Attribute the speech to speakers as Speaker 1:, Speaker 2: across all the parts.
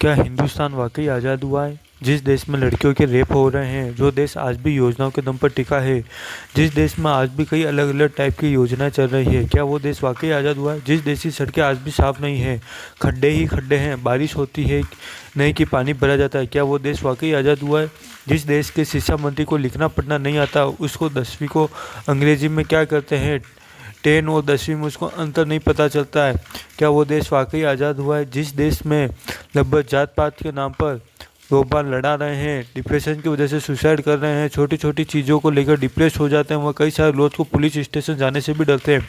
Speaker 1: क्या हिंदुस्तान वाकई आज़ाद हुआ है? जिस देश में लड़कियों के रेप हो रहे हैं, जो देश आज भी योजनाओं के दम पर टिका है, जिस देश में आज भी कई अलग अलग टाइप की योजनाएं चल रही है, क्या वो देश वाकई आज़ाद हुआ है? जिस देश की सड़कें आज भी साफ नहीं हैं, खड्डे ही खड्डे हैं, बारिश होती है नहीं कि पानी भरा जाता है, क्या वो देश वाकई आज़ाद हुआ है? जिस देश के शिक्षा मंत्री को लिखना पढ़ना नहीं आता, उसको 10वीं को अंग्रेजी में क्या करते हैं, 10 और 10वीं में उसको अंतर नहीं पता चलता है, क्या वो देश वाकई आज़ाद हुआ है? जिस देश में लगभग जात पात के नाम पर लोग बाग लड़ा रहे हैं, डिप्रेशन की वजह से सुसाइड कर रहे हैं, छोटी छोटी चीज़ों को लेकर डिप्रेस हो जाते हैं, वह कई सारे लोग को पुलिस स्टेशन जाने से भी डरते हैं।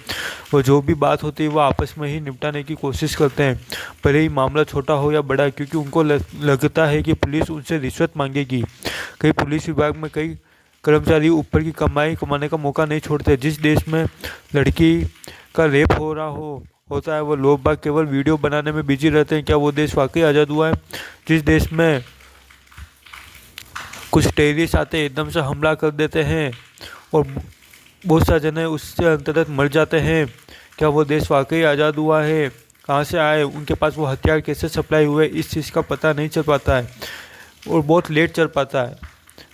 Speaker 1: वो जो भी बात होती है वो आपस में ही निपटाने की कोशिश करते हैं, भले ही मामला छोटा हो या बड़ा, क्योंकि उनको लगता है कि पुलिस उनसे रिश्वत मांगेगी। कई पुलिस विभाग में कई कर्मचारी ऊपर की कमाई कमाने का मौका नहीं छोड़ते। जिस देश में लड़की का रेप हो रहा होता है, वो लोग बाग केवल वीडियो बनाने में बिजी रहते हैं, क्या वो देश वाकई आज़ाद हुआ है? जिस देश में कुछ टेररिस्ट आते हैं, एकदम से हमला कर देते हैं और बहुत सारे जने उससे अंततः मर जाते हैं, क्या वो देश वाकई आज़ाद हुआ है? कहाँ से आए, उनके पास वो हथियार कैसे सप्लाई हुए, इस चीज़ का पता नहीं चल पाता है और बहुत लेट चल पाता है।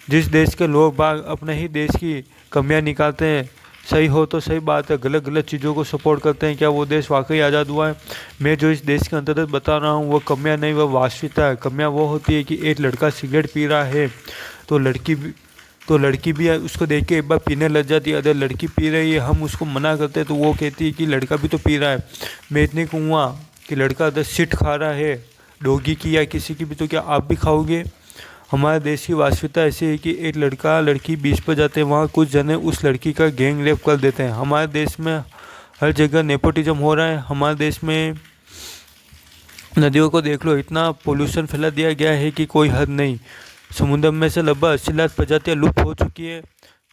Speaker 1: जिस देश के लोग बाग अपने ही देश की कमियां निकालते हैं, सही हो तो सही बात है, गलत गलत चीज़ों को सपोर्ट करते हैं, क्या वो देश वाकई आज़ाद हुआ है? मैं जो इस देश के अंतर्गत बता रहा हूँ वो कमियां नहीं, वह वास्तविकता है। कमियां वो होती है कि एक लड़का सिगरेट पी रहा है तो लड़की भी उसको देख के एक बार पीने लग जाती है। अगर लड़की पी रही है, हम उसको मना करते हैं तो वो कहती है कि लड़का भी तो पी रहा है। मैं इतनी कहूँगा कि लड़का अगर सिट खा रहा है डोगी की या किसी की भी, तो क्या आप भी खाओगे? हमारे देश की वास्तविकता ऐसी है कि एक लड़का लड़की बीच पर जाते हैं, वहाँ कुछ जने उस लड़की का गैंग रेप कर देते हैं। हमारे देश में हर जगह नेपोटिज्म हो रहा है। हमारे देश में नदियों को देख लो, इतना पोल्यूशन फैला दिया गया है कि कोई हद नहीं। समुद्र में से लगभग 80 लाख प्रजातियाँ लुप्त हो चुकी है।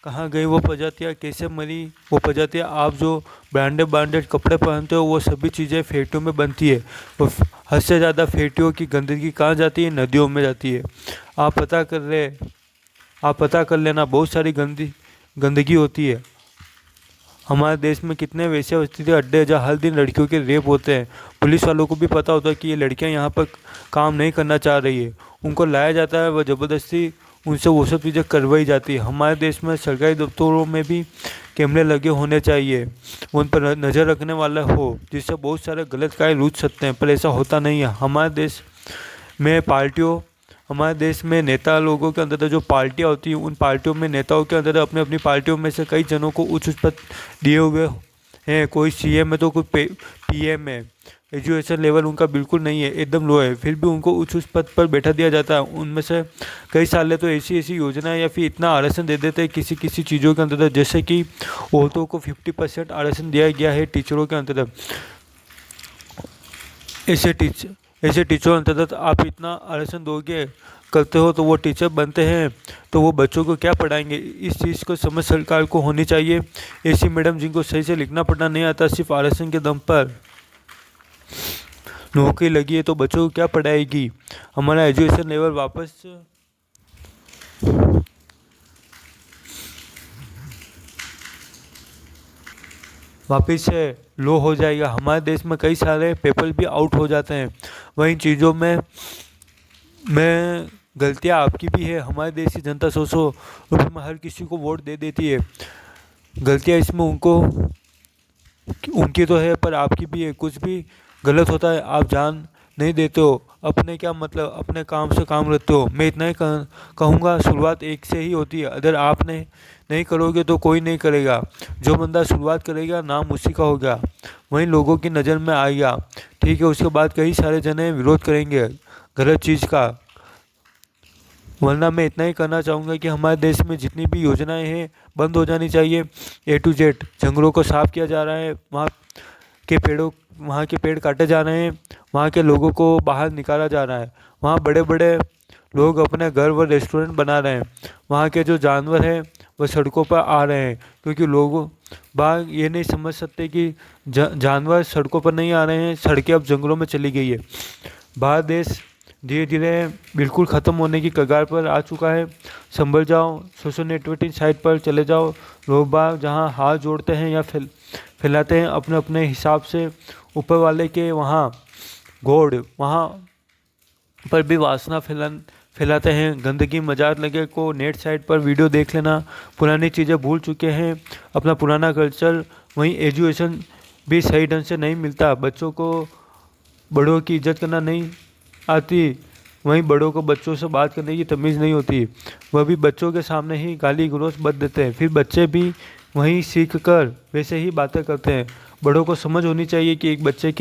Speaker 1: कहाँ गई वो प्रजातियाँ, कैसे मरी वो प्रजातियाँ? आप जो ब्रांडेड कपड़े पहनते हो, वो सभी चीज़ें फैक्ट्रियों में बनती है। वो हद से ज़्यादा फैक्ट्रियों की गंदगी कहाँ जाती है? नदियों में जाती है। आप पता कर लेना, बहुत सारी गंदगी होती है। हमारे देश में कितने वैसे स्थिति अड्डे जहाँ हर दिन लड़कियों के रेप होते हैं। पुलिस वालों को भी पता होता है कि ये लड़कियां यहाँ पर काम नहीं करना चाह रही है, उनको लाया जाता है, वह ज़बरदस्ती उनसे वो सब चीज़ें करवाई जाती है। हमारे देश में सरकारी दफ्तरों में भी कैमरे लगे होने चाहिए, उन पर नज़र रखने वाला हो, जिससे बहुत सारे गलत कार्य रुक सकते हैं, पर ऐसा होता नहीं है। हमारे देश में नेता लोगों के अंदर जो पार्टियां होती हैं, उन पार्टियों में नेताओं के अंदर अपनी अपनी पार्टियों में से कई जनों को उच्च पद दिए हुए हैं। कोई सीएम है तो कोई पीएम है। एजुकेशन लेवल उनका बिल्कुल नहीं है, एकदम लो है, फिर भी उनको उच्च पद पर बैठा दिया जाता है। उनमें से कई साल तो ऐसी ऐसी योजनाएं या फिर इतना आरक्षण दे देते हैं किसी किसी चीज़ों के अंदर, जैसे कि औरतों को 50% आरक्षण दिया गया है टीचरों के अंतर्गत। ऐसे टीचरों अंतर्गत आप इतना आरक्षण दोगे करते हो तो वो टीचर बनते हैं, तो वो बच्चों को क्या पढ़ाएंगे? इस चीज़ को समझ सरकार को होनी चाहिए। ऐसी मैडम जिनको सही से लिखना पढ़ना नहीं आता, सिर्फ आरक्षण के दम पर नौकरी लगी है, तो बच्चों को क्या पढ़ाएगी? हमारा एजुकेशन लेवल वापस से लो हो जाएगा। हमारे देश में कई सारे पेपर भी आउट हो जाते हैं। वही चीज़ों में गलतियाँ आपकी भी है। हमारे देश की जनता 100 रुपये में हर किसी को वोट दे देती है। गलतियाँ इसमें उनकी तो है, पर आपकी भी है। कुछ भी गलत होता है आप जान नहीं देते हो, अपने क्या मतलब, अपने काम से काम रखते हो। मैं इतना ही कहूँगा, शुरुआत एक से ही होती है। अगर आपने नहीं करोगे तो कोई नहीं करेगा। जो बंदा शुरुआत करेगा नाम उसी का होगा, वहीं लोगों की नज़र में आएगा, ठीक है। उसके बाद कई सारे जने विरोध करेंगे गलत चीज़ का। वरना मैं इतना ही करना चाहूँगा कि हमारे देश में जितनी भी योजनाएं हैं बंद हो जानी चाहिए। A to Z जंगलों को साफ किया जा रहा है, वहाँ के पेड़ काटे जा रहे हैं, वहाँ के लोगों को बाहर निकाला जा रहा है, वहाँ बड़े बड़े लोग अपने घर व रेस्टोरेंट बना रहे हैं, वहाँ के जो जानवर हैं वह सड़कों पर आ रहे हैं, क्योंकि लोग बाग ये नहीं समझ सकते कि जानवर सड़कों पर नहीं आ रहे हैं, सड़कें अब जंगलों में चली गई है। भारत देश धीरे धीरे बिल्कुल ख़त्म होने की कगार पर आ चुका है। संभल जाओ, सोशल नेटवर्किंग साइट पर चले जाओ, लोग बाग जहाँ हाथ जोड़ते हैं या फैलाते हैं अपने अपने हिसाब से, ऊपर वाले के वहाँ गॉड, वहाँ पर भी वासना फैलाते हैं। गंदगी मजाक लगे को नेट साइट पर वीडियो देख लेना, पुरानी चीज़ें भूल चुके हैं, अपना पुराना कल्चर। वहीं एजुकेशन भी सही ढंग से नहीं मिलता, बच्चों को बड़ों की इज्जत करना नहीं आती, वहीं बड़ों को बच्चों से बात करने की तमीज़ नहीं होती, वह भी बच्चों के सामने ही गाली गलौज बक देते हैं। फिर बच्चे भी वहीं सीख कर वैसे ही बातें करते हैं। बड़ों को समझ होनी चाहिए कि एक बच्चे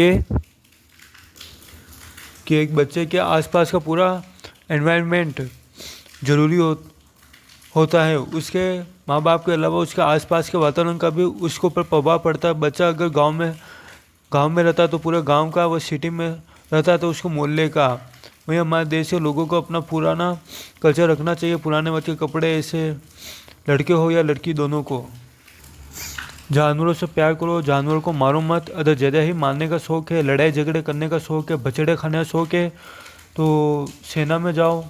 Speaker 1: के आसपास का पूरा एनवायरनमेंट ज़रूरी होता है। उसके माँ बाप के अलावा उसके आसपास के वातावरण का भी उसके ऊपर प्रभाव पड़ता है। बच्चा अगर गांव में रहता है तो पूरे गांव का, वह सिटी में रहता है तो उसको मोहल्ले का। वहीं हमारे देश के लोगों को अपना पुराना कल्चर रखना चाहिए। पुराने वक्त के कपड़े, ऐसे लड़के हो या लड़की दोनों को। जानवरों से प्यार करो, जानवरों को मारो मत। अगर ज़्यादा ही मारने का शौक़ है, लड़ाई झगड़े करने का शौक़ है, बछड़े खाने का शौक़ है तो सेना में जाओ,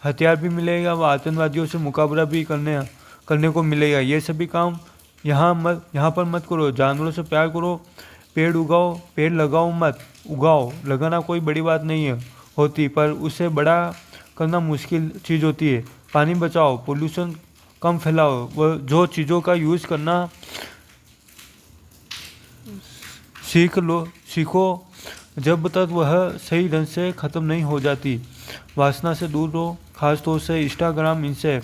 Speaker 1: हथियार भी मिलेगा, वह आतंकवादियों से मुकाबला भी करने को मिलेगा। ये सभी काम यहाँ पर मत करो। जानवरों से प्यार करो, पेड़ उगाओ, पेड़ लगाओ मत, उगाओ। लगाना कोई बड़ी बात नहीं होती, पर उसे बड़ा करना मुश्किल चीज़ होती है। पानी बचाओ, पोल्यूशन कम फैलाओ, वह जो चीज़ों का यूज़ करना सीखो जब तक वह सही ढंग से ख़त्म नहीं हो जाती। वासना से दूर रहो, खास तौर से इंस्टाग्राम, इनसे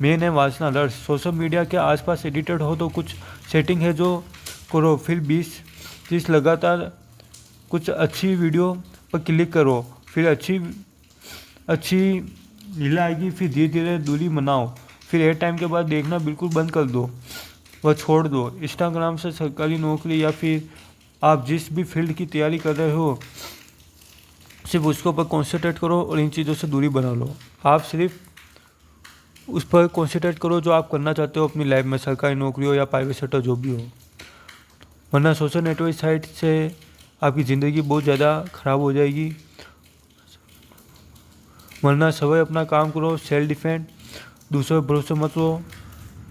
Speaker 1: मेन है वासना लर्स। सोशल मीडिया के आसपास एडिटेड हो तो कुछ सेटिंग है जो करो, फिर 20-30 लगातार कुछ अच्छी वीडियो पर क्लिक करो, फिर अच्छी रील आएगी, फिर धीरे धीरे दूरी बनाओ, फिर एक टाइम के बाद देखना बिल्कुल बंद कर दो, वह छोड़ दो। इंस्टाग्राम से सरकारी नौकरी या फिर आप जिस भी फील्ड की तैयारी कर रहे हो सिर्फ उसके ऊपर कॉन्सेंट्रेट करो और इन चीज़ों से दूरी बना लो। आप सिर्फ उस पर कॉन्सेंट्रेट करो जो आप करना चाहते हो अपनी लाइफ में, सरकारी नौकरी हो या प्राइवेट सेक्टर जो भी हो। वरना सोशल नेटवर्क साइट से आपकी ज़िंदगी बहुत ज़्यादा ख़राब हो जाएगी। वरना सभी अपना काम करो, सेल्फ डिफेंड, दूसरों पर भरोसे मत लो।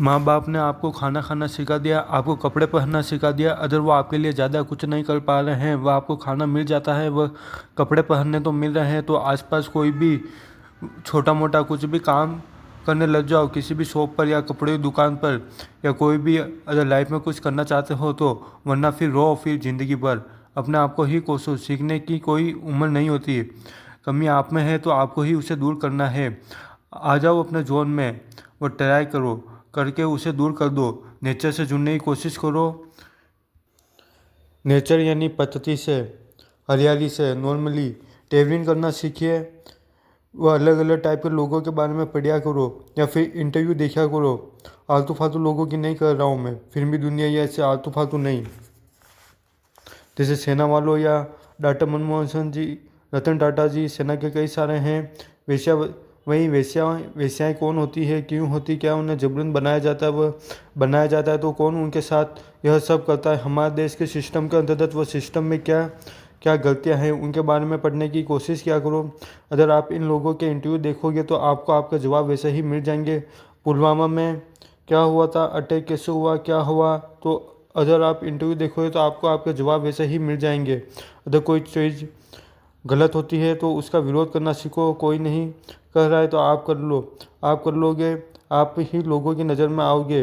Speaker 1: माँ बाप ने आपको खाना खाना सिखा दिया, आपको कपड़े पहनना सिखा दिया, अगर वो आपके लिए ज़्यादा कुछ नहीं कर पा रहे हैं, वह आपको खाना मिल जाता है, वह कपड़े पहनने तो मिल रहे हैं, तो आसपास कोई भी छोटा मोटा कुछ भी काम करने लग जाओ, किसी भी शॉप पर या कपड़े की दुकान पर, या कोई भी अगर लाइफ में कुछ करना चाहते हो तो। वरना फिर रो, फिर ज़िंदगी भर अपने आप को ही कोसो। सीखने की कोई उम्र नहीं होती है, कमी आप में है तो आपको ही उसे दूर करना है। आ जाओ अपने जोन में, वो ट्राई करो, करके उसे दूर कर दो। नेचर से जुड़ने की कोशिश करो। नेचर यानी प्रकृति से, हरियाली से नॉर्मली ट्रैवलिंग करना सीखिए। वह अलग अलग टाइप के लोगों के बारे में पढ़ा करो या फिर इंटरव्यू देखा करो। आलतू फालतू लोगों की नहीं कर रहा हूँ मैं, फिल्मी दुनिया या ऐसे आलतू फालतू नहीं। जैसे सेना वालों या डॉक्टर मनमोहन सिंह जी, रतन टाटा जी, सेना के कई सारे हैं। वेश्याएँ कौन होती है, क्यों होती, क्या उन्हें जबरन बनाया जाता है, वह बनाया जाता है तो कौन उनके साथ यह सब करता है। हमारे देश के सिस्टम के अंतर्गत वह सिस्टम में क्या क्या गलतियां हैं उनके बारे में पढ़ने की कोशिश किया करो। अगर आप इन लोगों के इंटरव्यू देखोगे तो आपको आपका जवाब वैसे ही मिल जाएंगे। पुलवामा में क्या हुआ था, अटैक कैसे हुआ, क्या हुआ, तो अगर आप इंटरव्यू देखोगे तो आपको आपके जवाब वैसे ही मिल जाएंगे। अगर कोई चीज़ गलत होती है तो उसका विरोध करना सीखो। कोई नहीं कर रहा है तो आप कर लो, आप कर लोगे, आप ही लोगों की नज़र में आओगे।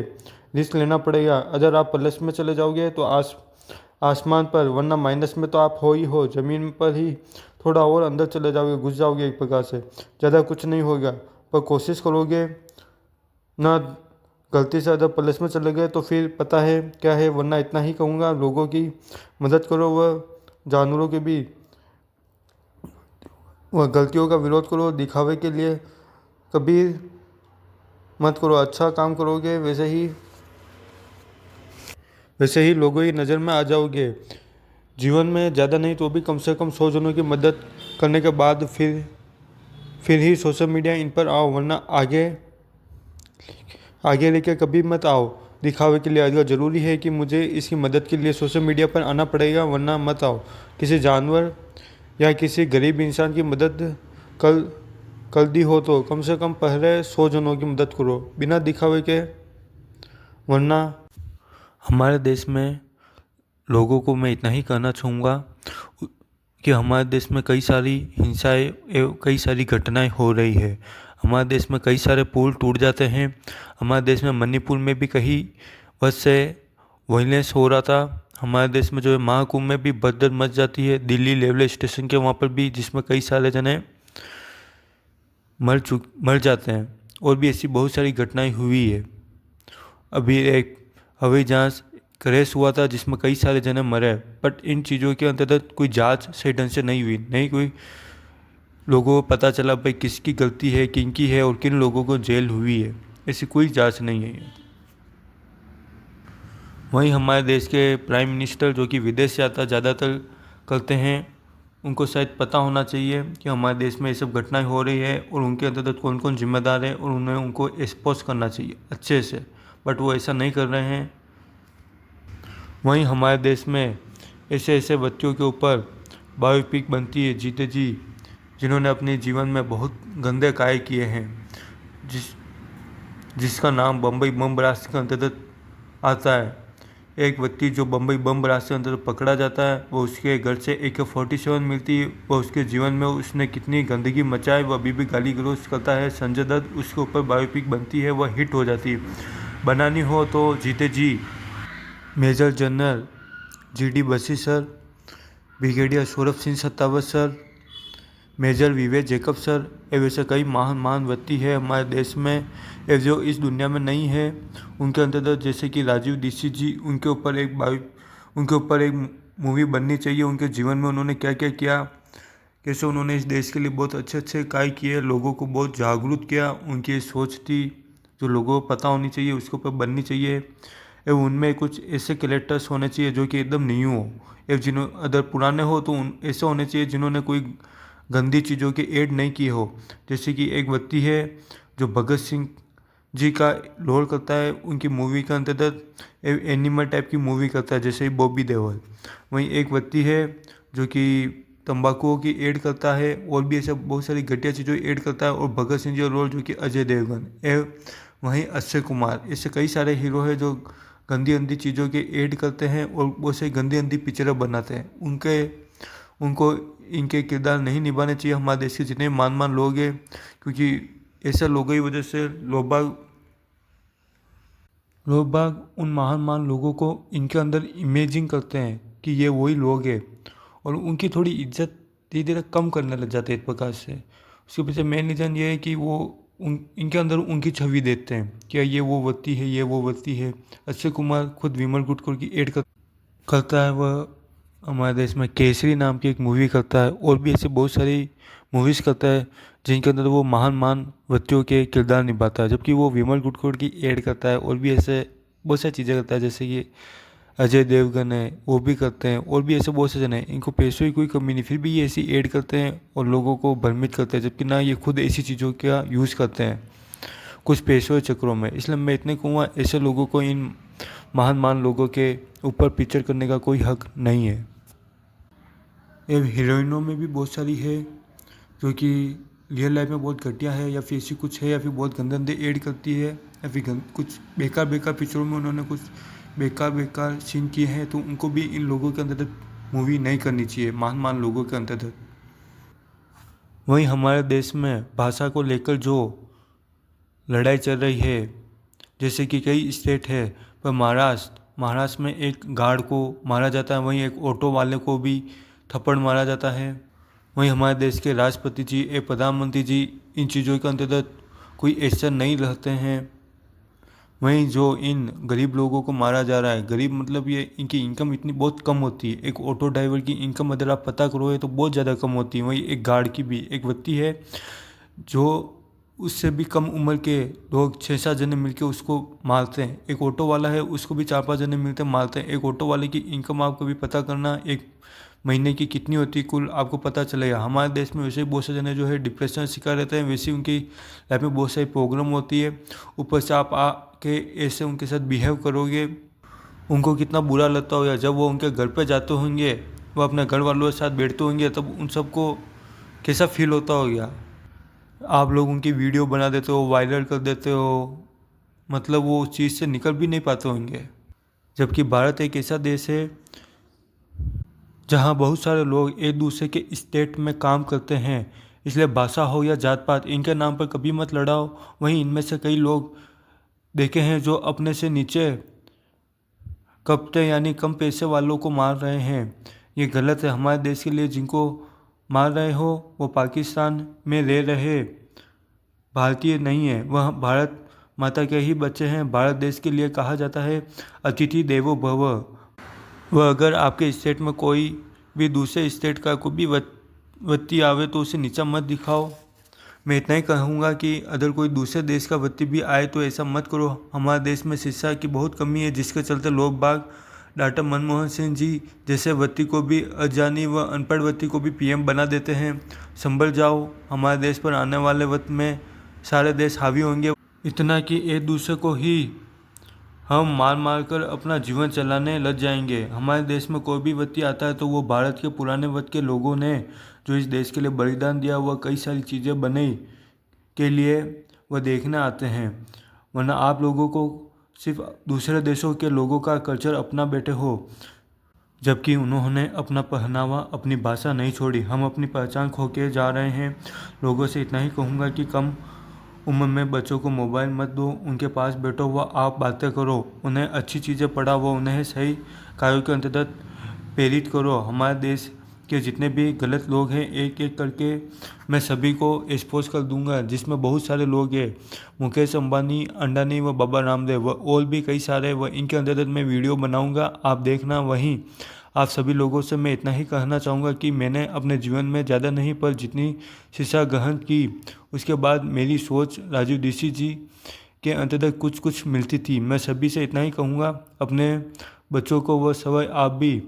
Speaker 1: रिस्क लेना पड़ेगा। अगर आप प्लस में चले जाओगे तो आसमान पर, वरना माइनस में तो आप हो ही हो। ज़मीन पर ही थोड़ा और अंदर चले जाओगे, घुस जाओगे एक प्रकार से, ज़्यादा कुछ नहीं होगा। पर कोशिश करोगे ना, गलती से अगर प्लस में चले गए तो फिर पता है क्या है। वरना इतना ही कहूँगा, लोगों की मदद करो, वह जानवरों के भी, वह गलतियों का विरोध करो। दिखावे के लिए कभी मत करो। अच्छा काम करोगे वैसे ही लोगों की नज़र में आ जाओगे। जीवन में ज़्यादा नहीं तो भी कम से कम 100 जनों की मदद करने के बाद फिर ही सोशल मीडिया इन पर आओ। वरना आगे लेके कभी मत आओ दिखावे के लिए। अगर ज़रूरी है कि मुझे इसकी मदद के लिए सोशल मीडिया पर आना पड़ेगा, वरना मत आओ। किसी जानवर या किसी गरीब इंसान की मदद कर दी हो तो कम से कम पहले 100 जनों की मदद करो बिना दिखावे के। वरना हमारे देश में लोगों को मैं इतना ही कहना चाहूँगा, कि हमारे देश में कई सारी हिंसाएं एवं कई सारी घटनाएं हो रही है। हमारे देश में कई सारे पुल टूट जाते हैं। हमारे देश में मणिपुर में भी कहीं वर्ष से वायलेंस हो रहा था। हमारे देश में जो है महाकुंभ में भी भगदड़ मच जाती है, दिल्ली रेलवे स्टेशन के वहाँ पर भी, जिसमें कई सारे जने मर जाते हैं। और भी ऐसी बहुत सारी घटनाएं हुई है। अभी एक हवाई जहाज़ क्रैश हुआ था जिसमें कई सारे जने मरे, बट इन चीज़ों के अंतर्गत कोई जांच सही ढंग से नहीं हुई। नहीं कोई लोगों को पता चला भाई किसकी गलती है, किन की है और किन लोगों को जेल हुई है। ऐसी कोई जांच नहीं है। वहीं हमारे देश के प्राइम मिनिस्टर जो कि विदेश यात्रा ज़्यादातर करते हैं, उनको शायद पता होना चाहिए कि हमारे देश में ये सब घटनाएं हो रही है और उनके अंतर्गत कौन कौन जिम्मेदार है और उन्हें उनको एक्सपोज करना चाहिए अच्छे से, बट वो ऐसा नहीं कर रहे हैं। वहीं हमारे देश में ऐसे ऐसे बच्चों के ऊपर बायोपिक बनती है, जीते जी, जिन्होंने अपने जीवन में बहुत गंदे कार्य किए हैं, जिसका नाम बम्बई बम ब्लास्ट के अंतर्गत आता है। एक व्यक्ति जो बम्बई बम ब्लास्ट के अंतर्गत पकड़ा जाता है, वो उसके घर से AK-47 मिलती है। वो उसके जीवन में उसने कितनी गंदगी मचाई, वो अभी भी गाली गलौज करता है। संजय दत्त, उसके ऊपर बायोपिक बनती है, वह हिट हो जाती है। बनानी हो तो जीते जी major general GD Bassi sir, brigadier Saurabh Singh Sattawat sir, major Vivek Jacob sir, वैसे कई महान व्यक्ति है हमारे देश में जो इस दुनिया में नहीं है। उनके अंतर्गत जैसे कि राजीव दीक्षित जी, उनके ऊपर एक मूवी बननी चाहिए। उनके जीवन में उन्होंने क्या क्या किया, कैसे उन्होंने इस देश के लिए बहुत अच्छे कार्य किए, लोगों को बहुत जागरूक किया। उनकी सोच थी जो लोगों को पता होनी चाहिए, उसके ऊपर बननी चाहिए। एवं उनमें कुछ ऐसे कैरेक्टर्स होने चाहिए जो कि एकदम न्यू हो, एवं जिन्होंने अगर पुराने हो तो ऐसे होने चाहिए जिन्होंने कोई गंदी चीज़ों की ऐड नहीं की हो। जैसे कि एक व्यक्ति है जो भगत सिंह जी का रोल करता है, उनकी मूवी के अंतर्गत एनिमल टाइप की मूवी करता है, जैसे ही बॉबी देओल। वहीं एक व्यक्ति है जो कि तंबाकू की ऐड करता है, और भी ऐसे बहुत सारी घटिया चीज़ों की ऐड करता है। और भगत सिंह जी का रोल जो कि अजय देवगन वहीं अक्षय कुमार, ऐसे कई सारे हीरो हैं जो गंदी चीज़ों के ऐड करते हैं और बहुत से गंदी पिक्चरें बनाते हैं। उनको इनके किरदार नहीं निभाने चाहिए हमारे देश के जितने मान लोग हैं, क्योंकि ऐसे लोगों की वजह से लोग बाग उन महान लोगों को इनके अंदर इमेजिन करते हैं कि ये वही लोग हैं, और उनकी थोड़ी इज्जत धीरे धीरे कम करने लग जाते हैं एक प्रकार से। उसके पीछे मेन रीज़न ये है कि वो इनके अंदर उनकी छवि देते हैं कि ये वो व्यक्ति है, ये वो व्यक्ति है। अक्षय कुमार खुद विमल गुटकर की ऐड करता है। वह हमारे देश में केसरी नाम की एक मूवी करता है, और भी ऐसे बहुत सारी मूवीज़ करता है जिनके अंदर वो महान व्यक्तियों के किरदार निभाता है। जबकि वो विमल गुटकर की ऐड करता है, और भी ऐसे बहुत सारी चीज़ें करता है। जैसे कि अजय देवगन है, वो भी करते हैं, और भी ऐसे बहुत से जन हैं। इनको पैसों की कोई कमी नहीं, फिर भी ये ऐसी ऐड करते हैं और लोगों को भ्रमित करते हैं, जबकि ना ये खुद ऐसी चीज़ों का यूज़ करते हैं कुछ पैसों के चक्रों में। इसलिए मैं इतने कहूँगा, ऐसे लोगों को, इन महान लोगों के ऊपर पिक्चर करने का कोई हक नहीं है। ये हीरोइनों में भी बहुत सारी है जो कि रियल लाइफ में बहुत घटिया है, या फिर ऐसी कुछ है, या फिर बहुत गंदे ऐड करती है, या फिर कुछ बेकार पिक्चरों में उन्होंने कुछ बेकार सीन किए हैं, तो उनको भी इन लोगों के अंतर्गत मूवी नहीं करनी चाहिए, महान लोगों के अंतर्गत। वहीं हमारे देश में भाषा को लेकर जो लड़ाई चल रही है, जैसे कि कई स्टेट है, पर महाराष्ट्र में एक गार्ड को मारा जाता है, वहीं एक ऑटो वाले को भी थप्पड़ मारा जाता है। वहीं हमारे देश के राष्ट्रपति जी, एक प्रधानमंत्री जी इन चीज़ों के अंतर्गत कोई एक्शन नहीं रहते हैं। वहीं जो इन गरीब लोगों को मारा जा रहा है, गरीब मतलब ये इनकी इनकम इतनी बहुत कम होती है। एक ऑटो ड्राइवर की इनकम अगर आप पता करोगे तो बहुत ज़्यादा कम होती है। वहीं एक गार्ड की भी, एक व्यक्ति है जो उससे भी कम उम्र के लोग 6-7 जने मिलकर उसको मारते हैं। एक ऑटो वाला है, उसको भी 4-5 जने मिलकर मारते हैं। एक ऑटो वाले की इनकम आपको भी पता करना, एक महीने की कितनी होती है कुल, आपको पता चलेगा। हमारे देश में वैसे ही बहुत से जने जो है डिप्रेशन शिकार रहते हैं, वैसे ही उनकी लाइफ में बहुत सारी प्रॉब्लम होती है। ऊपर से आप आके ऐसे उनके साथ बिहेव करोगे, उनको कितना बुरा लगता होगा। जब वो उनके घर पे जाते होंगे, वो अपने घर वालों के साथ बैठते होंगे, तब उन सबको कैसा फील होता होगा। आप लोग उनकी वीडियो बना देते हो, वायरल कर देते हो, मतलब वो उस चीज़ से निकल भी नहीं पाते होंगे। जबकि भारत एक ऐसा देश है जहाँ बहुत सारे लोग एक दूसरे के स्टेट में काम करते हैं, इसलिए भाषा हो या जात पात इनके नाम पर कभी मत लड़ाओ। वहीं इनमें से कई लोग देखे हैं जो अपने से नीचे कपटे यानी कम पैसे वालों को मार रहे हैं। ये गलत है। हमारे देश के लिए जिनको मार रहे हो वो पाकिस्तान में रह रहे भारतीय नहीं है, वह भारत माता के ही बच्चे हैं। भारत देश के लिए कहा जाता है अतिथि देवो भव। वह अगर आपके स्टेट में कोई भी दूसरे स्टेट का कोई भी व्यक्ति आवे तो उसे नीचा मत दिखाओ। मैं इतना ही कहूँगा कि अगर कोई दूसरे देश का व्यक्ति भी आए तो ऐसा मत करो। हमारे देश में शिक्षा की बहुत कमी है, जिसके चलते लोग बाग डॉक्टर मनमोहन सिंह जी जैसे व्यक्ति को भी अजानी व अनपढ़ व्यक्ति को भी पीएम बना देते हैं। संभल जाओ, हमारे देश पर आने वाले वक्त में सारे देश हावी होंगे। इतना कि एक दूसरे को ही हम मार मार कर अपना जीवन चलाने लग जाएंगे। हमारे देश में कोई भी व्यक्ति आता है तो वो भारत के पुराने वक्त के लोगों ने जो इस देश के लिए बलिदान दिया, वह कई सारी चीज़ें बनाई के लिए वह देखने आते हैं। वरना आप लोगों को सिर्फ दूसरे देशों के लोगों का कल्चर अपना बैठे हो, जबकि उन्होंने अपना पहनावा अपनी भाषा नहीं छोड़ी। हम अपनी पहचान खो के जा रहे हैं। लोगों से इतना ही कहूँगा कि कम उम्र में बच्चों को मोबाइल मत दो, उनके पास बैठो व आप बातें करो, उन्हें अच्छी चीज़ें पढ़ाओ, उन्हें सही कार्यों के अंतर्गत प्रेरित करो। हमारे देश के जितने भी गलत लोग हैं एक एक करके मैं सभी को एक्सपोज कर दूंगा, जिसमें बहुत सारे लोग हैं, मुकेश अंबानी, अंडानी व बाबा रामदेव व और भी कई सारे, व इनके अंतर्गत मैं वीडियो बनाऊंगा, आप देखना। वहीं आप सभी लोगों से मैं इतना ही कहना चाहूँगा कि मैंने अपने जीवन में ज़्यादा नहीं पर जितनी शिक्षा ग्रहण की उसके बाद मेरी सोच राजीव दीक्षित जी के अंतर्गत कुछ कुछ मिलती थी। मैं सभी से इतना ही कहूँगा, अपने बच्चों को वह समय आप भी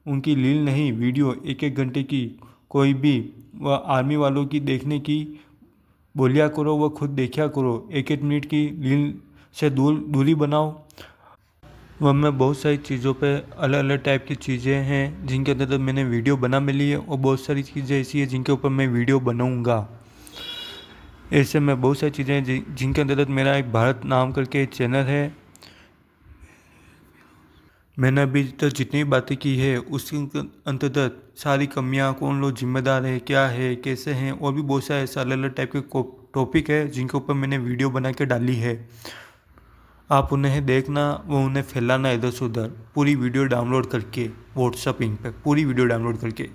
Speaker 1: उनकी लील नहीं वीडियो 1-1 घंटे की कोई भी व आर्मी वालों की देखने की बोलिया करो, व खुद देखा करो। 1-1 मिनट की लील से दूरी बनाओ। वह मैं बहुत सारी चीज़ों पे अलग अलग टाइप की चीज़ें हैं जिनके अंदर मैंने वीडियो बना मिली है, और बहुत सारी चीज़ें ऐसी है जिनके ऊपर मैं वीडियो बनाऊंगा। ऐसे में बहुत सारी चीज़ें हैं जिनके अंतर्गत मेरा एक भारत नाम करके एक चैनल है। मैंने अभी तक जितनी बातें की है उसके अंतर्गत सारी कमियां, कौन लोग जिम्मेदार है, क्या है, कैसे हैं, और भी बहुत सारे ऐसे अलग अलग टाइप के टॉपिक है जिनके ऊपर मैंने वीडियो बना के डाली है। आप उन्हें देखना व उन्हें फैलाना इधर से उधर, पूरी वीडियो डाउनलोड करके व्हाट्सएप इन पर पूरी वीडियो डाउनलोड करके।